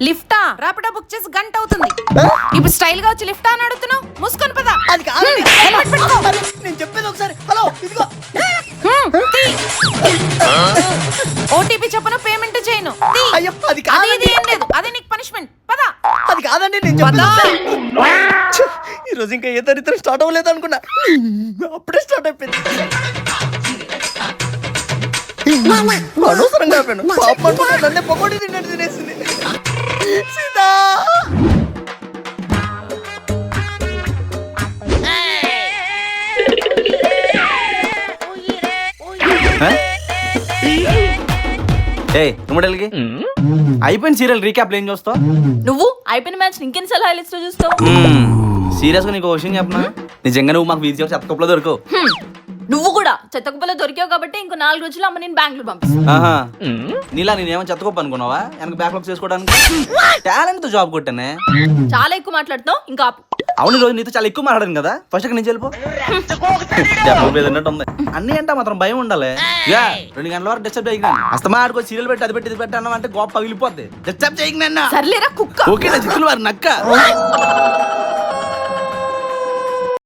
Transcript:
లిఫ్టా? Rapido book చేసి గంట అవుతుంది. ఇప్పుడు స్టైల్ గా వచ్చి లిఫ్టా అని అడుగుతున్నావు? మూసుకొని పద. అది కాదండి. హెల్మెట్ పెట్టుకో. నేను చెప్పేది ఒకసారి. హలో ఇదిగో. ఓటీపీ చెప్పను, పేమెంట్ చేయను. అయ్యో అది కాదండి. ఏం లేదు, అదే నీకు పనిష్మెంట్. పద. అది కాదండి నేను చెప్పేది. ఈ రోజు ఇంకా ఏ దరిద్రం స్టార్ట్ అవ్వలేదు అనుకున్నా, అప్పుడే స్టార్ట్ అయిపోయింది. అనవసరంగా అయిపోయాను. పాపం అనుకున్నా నన్నే పకోడీ తిన్నట్టు తినేసింది. సీతా అయిపోయిన సీరియల్ రీక్యాప్ ఏం చూస్తావు? నువ్వు అయిపోయిన మ్యాచ్ ఇంకెన్నిసార్లు హైలైట్స్ లో చూస్తావు? సీరియస్ గా నీకు విషయం చెప్పనా, నిజంగా నువ్వు మాకు వీధి చెత్త కుప్పలో దొరకవు. నువ్వు కూడా చెత్తకుప్పలో దొరికావు కాబట్టి ఇంకో 4 రోజులు అమ్మ నేను బెంగళూరు పంపిస్తాను. ఆహా, నీలా నేనేమో చెత్తకుప్ప అనుకున్నావా? వెనక బ్యాక్లాగ్ చేసుకోవడానికి టాలెంట్ తో జాబ్ కొట్టానే. చాలా ఎక్కువ మాట్లాడుతున్నావు, ఇంకా ఆపు. అవును, రోజు నీతో చాలా ఎక్కువ మాట్లాడాను కదా, ఫస్ట్ నుంచి వెళ్ళిపో. ఉంది అన్ని అంటే మాత్రం భయం ఉండాలి. 2 గంటల వరకు డిస్టర్బ్ చేయకు. అస్తమా ఆడుకో సీరియల్ పెట్టి అది పెట్టి ఇది పెట్టి అన్నావు అంటే గొప్ప పగిలిపోద్ది. డిస్టర్బ్ చేయకు. సర్లేరా కుక్క. ఓకే నా చిక్కులు వారి నక్క.